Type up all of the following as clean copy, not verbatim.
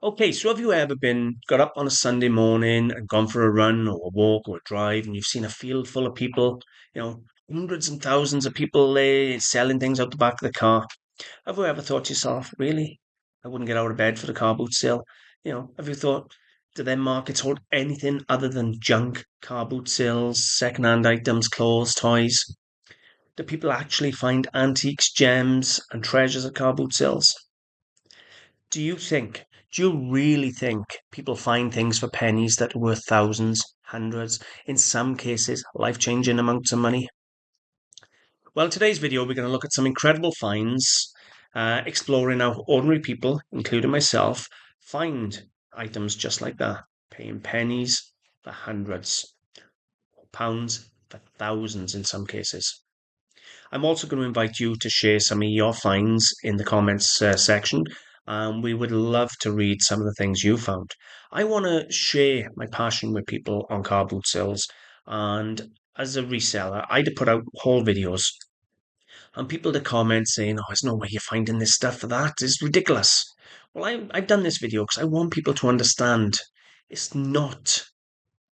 Okay, so have you ever got up on a Sunday morning and gone for a run or a walk or a drive and you've seen a field full of people, you know, hundreds and thousands of people there selling things out the back of the car? Have you ever thought to yourself, really? I wouldn't get out of bed for the car boot sale. Have you thought, do their markets hold anything other than junk, car boot sales, second-hand items, clothes, toys? Do people actually find antiques, gems, and treasures at car boot sales? Do you think, do you really think people find things for pennies that are worth thousands, hundreds, in some cases, life-changing amounts of money? Well, in today's video, we're going to look at some incredible finds, exploring how ordinary people, including myself, find items just like that, paying pennies for hundreds, pounds for thousands in some cases. I'm also going to invite you to share some of your finds in the comments section. We would love to read some of the things you found. I want to share my passion with people on car boot sales. And as a reseller, I'd put out whole videos and people to comment saying, "Oh, there's no way you're finding this stuff for that. It's ridiculous." Well, I've done this video because I want people to understand it's not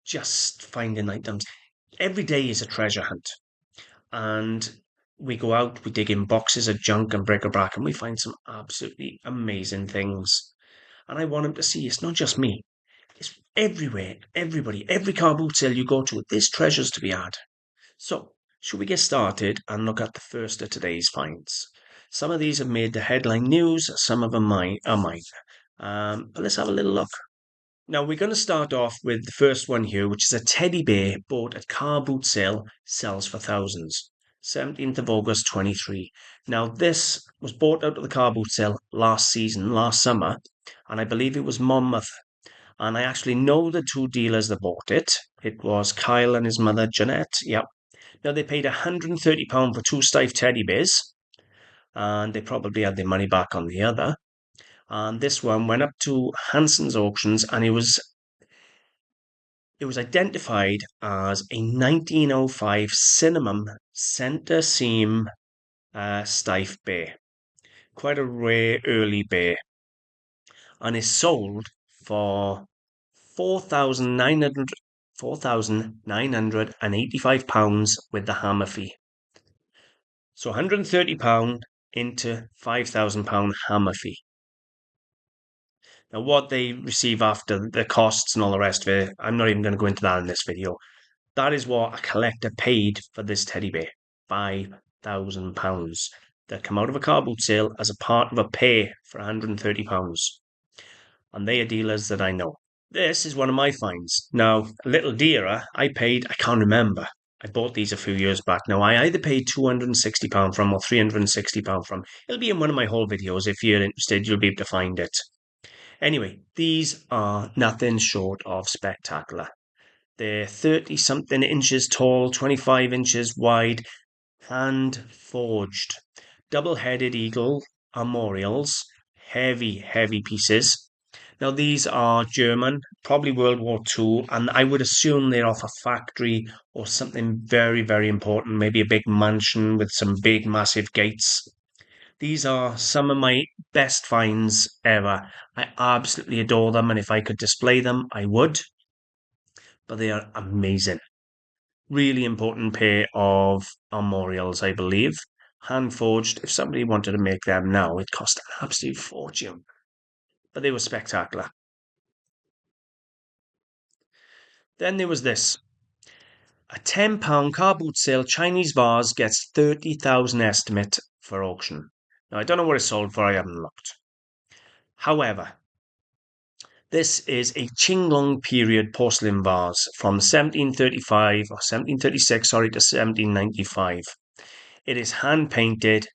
just finding items. Every day is a treasure hunt. And we go out, we dig in boxes of junk and bric-a-brac, and we find some absolutely amazing things. And I want them to see it's not just me. It's everywhere, everybody, every car boot sale you go to, there's treasures to be had. So, should we get started and look at the first of today's finds? Some of these have made the headline news, some of them are mine. But let's have a little look. Now, we're going to start off with the first one here, which is a teddy bear bought at car boot sale, sells for thousands. 17th of August 23. Now, this was bought out of the car boot sale last season, last summer, and I believe it was Monmouth. And I actually know the two dealers that bought it. It was Kyle and his mother, Jeanette. Yep. Now, they paid £130 for two Steiff teddy bears, and they probably had their money back on the other. And this one went up to Hanson's auctions, and it was identified as a 1905 cinnamon center seam Steiff bear. Quite a rare early bear. And is sold for 4,985 pounds with the hammer fee. So £130 into £5,000 hammer fee. Now, what they receive after the costs and all the rest of it, I'm not even going to go into that in this video. That is what a collector paid for this teddy bear, £5,000 that come out of a car boot sale as a part of a pay for £130. And they are dealers that I know. This is one of my finds. Now, a little dearer, I can't remember. I bought these a few years back. Now, I either paid £260 from or £360 from. It'll be in one of my whole videos. If you're interested, you'll be able to find it. Anyway, these are nothing short of spectacular. They're 30 something inches tall, 25 inches wide, hand forged, double headed eagle armorials, heavy, heavy pieces. Now, these are German, probably World War II, and I would assume they're off a factory or something very, very important, maybe a big mansion with some big, massive gates. These are some of my best finds ever. I absolutely adore them, and if I could display them, I would. But they are amazing. Really important pair of armorials, I believe. Hand forged. If somebody wanted to make them now, it cost an absolute fortune. But they were spectacular. Then there was this. A £10 car boot sale Chinese vase gets 30,000 estimate for auction. Now, I don't know what it sold for, I haven't looked. However, this is a Qianlong period porcelain vase from 1735 or 1736, sorry, to 1795. It is hand painted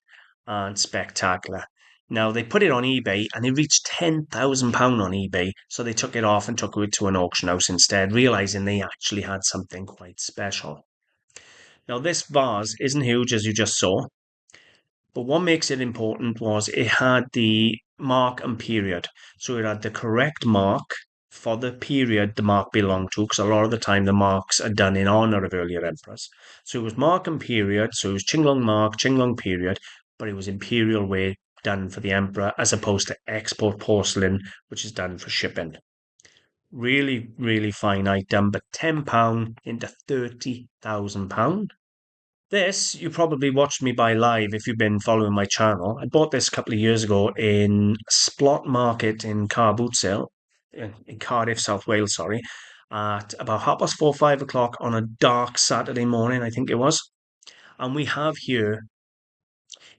and spectacular. Now, they put it on eBay and it reached £10,000 on eBay, so they took it off and took it to an auction house instead, realizing they actually had something quite special. Now, this vase isn't huge, as you just saw, but what makes it important was it had the mark and period. So it had the correct mark for the period the mark belonged to, because a lot of the time the marks are done in honor of earlier emperors. So it was mark and period, so it was Qianlong mark, Qianlong period, but it was imperial weight done for the emperor as opposed to export porcelain, which is done for shipping. Really, really fine item, but £10 into £30,000. This, you probably watched me buy live if you've been following my channel. I bought this a couple of years ago in Splot Market in Carbootsale, in Cardiff, South Wales, sorry, at about 4:30, 5 o'clock on a dark Saturday morning, I think it was. And we have here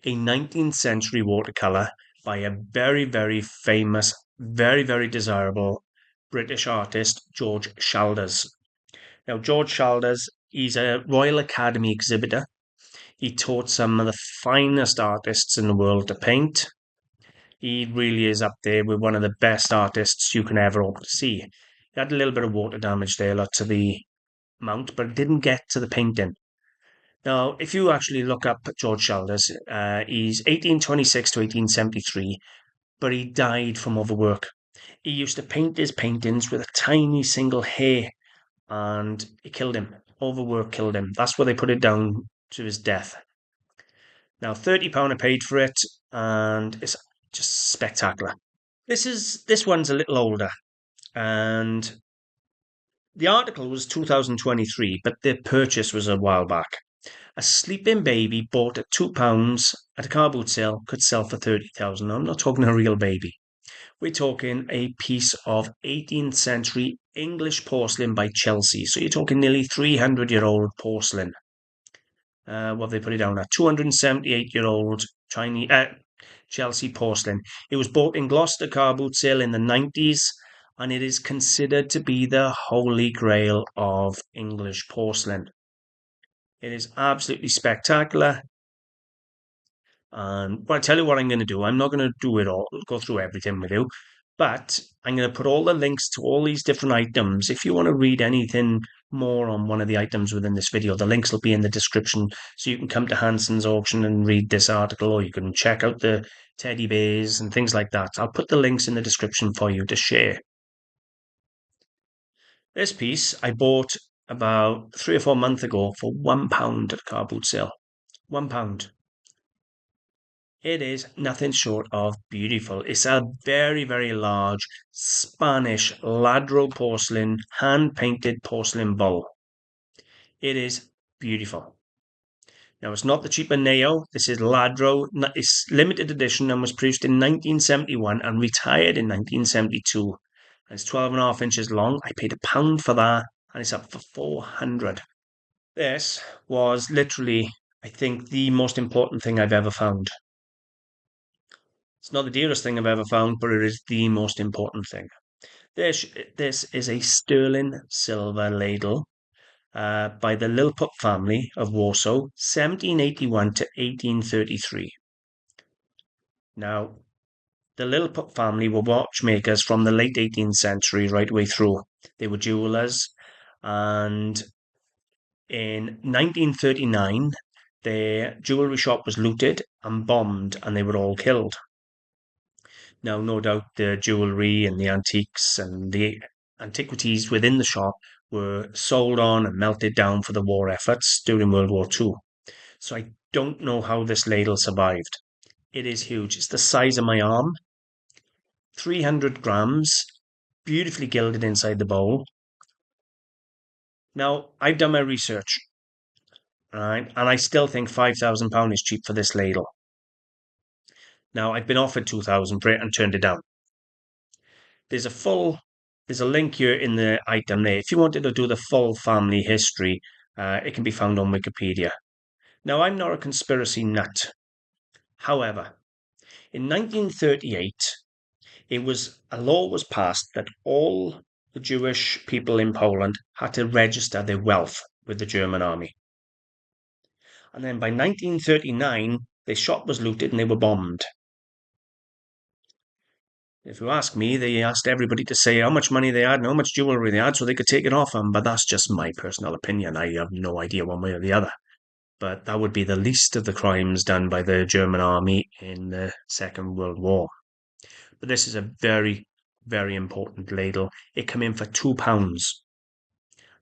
a 19th century watercolour by a very, very famous, very, very desirable British artist, George Shalders. Now, George Shalders, he's a Royal Academy exhibitor. He taught some of the finest artists in the world to paint. He really is up there with one of the best artists you can ever hope to see. He had a little bit of water damage there, lot to the mount, but it didn't get to the painting. Now, if you actually look up George Shalders, he's 1826 to 1873, but he died from overwork. He used to paint his paintings with a tiny single hair, and it killed him. Overwork killed him. That's where they put it down to his death. Now, £30 I paid for it, and it's just spectacular. This one's a little older, and the article was 2023, but the purchase was a while back. A sleeping baby bought at £2 at a car boot sale could sell for 30,000. I'm not talking a real baby. We're talking a piece of 18th century English porcelain by Chelsea. So you're talking nearly 300-year-old porcelain. What have they put it down at? 278-year-old Chinese Chelsea porcelain. It was bought in Gloucester car boot sale in the 90s, and it is considered to be the holy grail of English porcelain. It is absolutely spectacular. But I tell you what I'm going to do. I'm not going to do it all, go through everything with you, but I'm going to put all the links to all these different items. If you want to read anything more on one of the items within this video, the links will be in the description. So you can come to Hanson's auction and read this article, or you can check out the teddy bears and things like that. I'll put the links in the description for you to share. This piece I bought about 3 or 4 months ago for £1 at a car boot sale. £1. It is nothing short of beautiful. It's a very, very large Spanish Lladró porcelain, hand-painted porcelain bowl. It is beautiful. Now, it's not the cheaper Neo. This is Lladró. It's limited edition and was produced in 1971 and retired in 1972. And it's 12.5 inches long. I paid £1 for that, and it's up for 400. This was literally, I think, the most important thing I've ever found. It's not the dearest thing I've ever found, but it is the most important thing. This is a sterling silver ladle by the Lilliput family of Warsaw, 1781 to 1833. Now, the Lilliput family were watchmakers from the late 18th century right way through. They were jewelers, and in 1939, their jewellery shop was looted and bombed, and they were all killed. Now, no doubt the jewellery and the antiques and the antiquities within the shop were sold on and melted down for the war efforts during World War II. So I don't know how this ladle survived. It is huge. It's the size of my arm. 300 grams, beautifully gilded inside the bowl. Now, I've done my research, right, and I still think £5,000 is cheap for this ladle. Now, I've been offered 2,000 for it and turned it down. There's a link here in the item there. If you wanted to do the full family history, it can be found on Wikipedia. Now, I'm not a conspiracy nut. However, in 1938, a law was passed that all the Jewish people in Poland had to register their wealth with the German army. And then by 1939, their shop was looted and they were bombed. If you ask me, they asked everybody to say how much money they had and how much jewellery they had so they could take it off them. But that's just my personal opinion. I have no idea one way or the other. But that would be the least of the crimes done by the German army in the Second World War. But this is a very, very important ladle. It came in for £2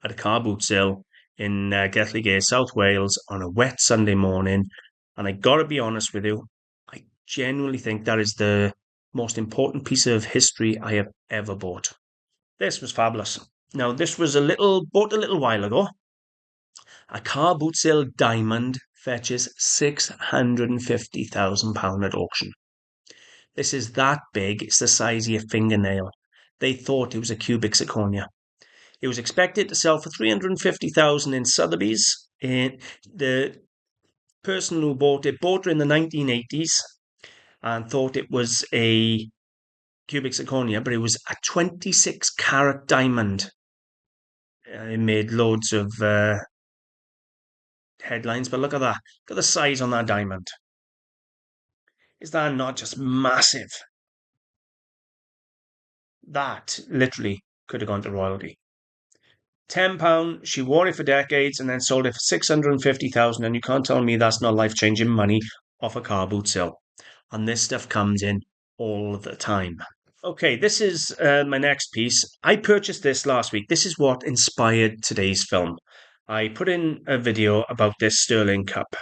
at a car boot sale in Gethlygate, South Wales on a wet Sunday morning. And I got to be honest with you, I genuinely think that is the most important piece of history I have ever bought. This was fabulous. Now, this was bought a little while ago. A car boot sale diamond fetches £650,000 at auction. This is that big, it's the size of your fingernail. They thought it was a cubic zirconia. It was expected to sell for 350,000 in Sotheby's. The person who bought it in the 1980s and thought it was a cubic zirconia, but it was a 26 carat diamond. It made loads of headlines, but look at that. Look at the size on that diamond. Is that not just massive? That literally could have gone to royalty. £10. She wore it for decades and then sold it for 650,000. And you can't tell me that's not life-changing money off a car boot sale. And this stuff comes in all the time. Okay, this is my next piece. I purchased this last week. This is what inspired today's film. I put in a video about this sterling cup.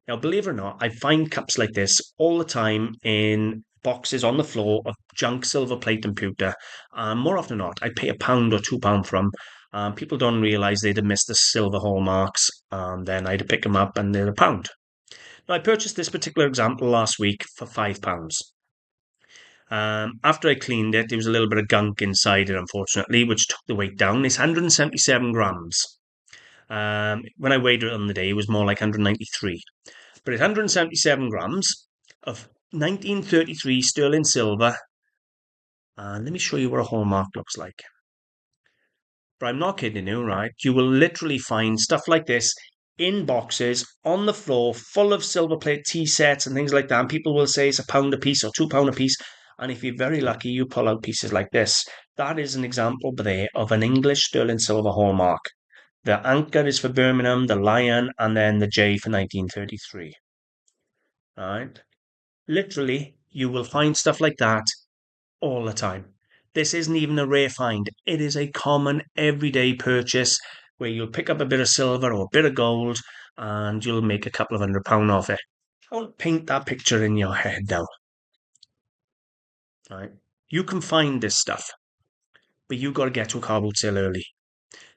Now, believe it or not, I find cups like this all the time in boxes on the floor of junk silver plate and pewter. More often than not, I pay £1 or £2 for them. People don't realise they'd have missed the silver hallmarks, and then I'd pick them up and they're £1. Now, I purchased this particular example last week for £5. After I cleaned it, there was a little bit of gunk inside it, unfortunately, which took the weight down. It's 177 grams. When I weighed it on the day, it was more like 193. But it's 177 grams of 1933 sterling silver. And let me show you what a hallmark looks like. But I'm not kidding you, right? You will literally find stuff like this in boxes on the floor full of silver plate tea sets and things like that. And people will say it's £1 a piece or £2 a piece. And if you're very lucky, you pull out pieces like this. That is an example there of an English sterling silver hallmark. The anchor is for Birmingham, the lion, and then the J for 1933. All right. Literally, you will find stuff like that all the time. This isn't even a rare find. It is a common everyday purchase where you'll pick up a bit of silver or a bit of gold and you'll make a couple of £100 off it. Don't paint that picture in your head now. Right? You can find this stuff, but you've got to get to a car boot sale early.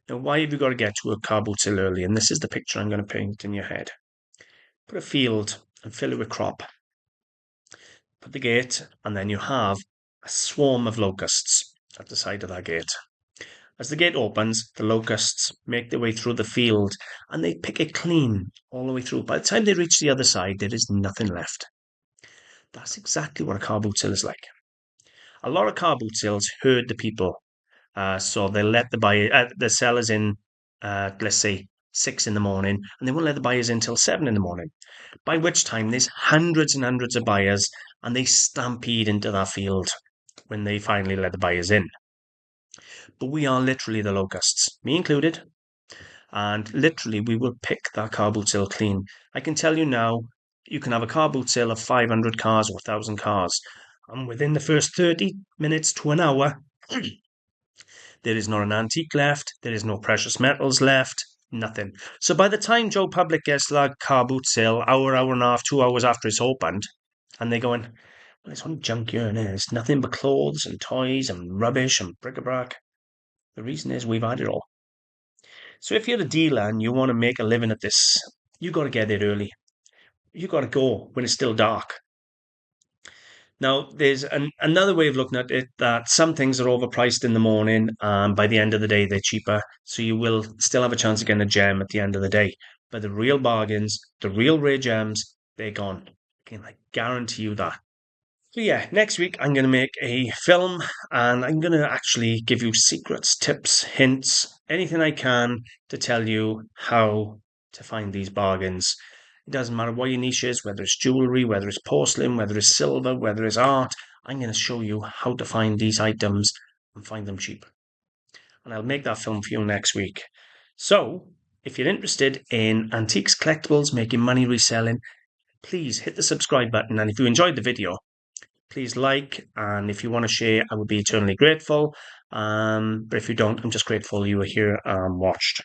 Now, why have you got to get to a car boot sale early? And this is the picture I'm going to paint in your head. Put a field and fill it with crop. Put the gate, and then you have a swarm of locusts at the side of that gate. As the gate opens, the locusts make their way through the field and they pick it clean all the way through. By the time they reach the other side, there is nothing left. That's exactly what a car boot sale is like. A lot of car boot sales herd the people. So they let the sellers in, let's say, 6 in the morning, and they won't let the buyers in until 7 in the morning. By which time there's hundreds and hundreds of buyers, and they stampede into that field when they finally let the buyers in. But we are literally the locusts, me included, and literally we will pick that car boot sale clean. I can tell you now, you can have a car boot sale of 500 cars or 1,000 cars, and within the first 30 minutes to an hour, there is not an antique left, there is no precious metals left, nothing. So by the time Joe Public gets to that car boot sale, hour and a half, 2 hours after it's opened, and they're going, well, it's only junk here and there. It's nothing but clothes and toys and rubbish and bric-a-brac. The reason is we've had it all. So if you're a dealer and you want to make a living at this, you got to get there early. You got to go when it's still dark. Now, there's another way of looking at it that some things are overpriced in the morning, and by the end of the day, they're cheaper. So you will still have a chance of getting a gem at the end of the day. But the real bargains, the real rare gems, they're gone. I guarantee you that. So yeah, next week I'm going to make a film and I'm going to actually give you secrets, tips, hints, anything I can to tell you how to find these bargains. It doesn't matter what your niche is, whether it's jewelry, whether it's porcelain, whether it's silver, whether it's art. I'm going to show you how to find these items and find them cheap. And I'll make that film for you next week. So, if you're interested in antiques, collectibles, making money reselling, please hit the subscribe button. And if you enjoyed the video, please like, and if you want to share, I would be eternally grateful. But if you don't, I'm just grateful you were here and watched.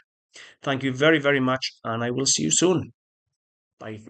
Thank you very, very much, and I will see you soon. Bye.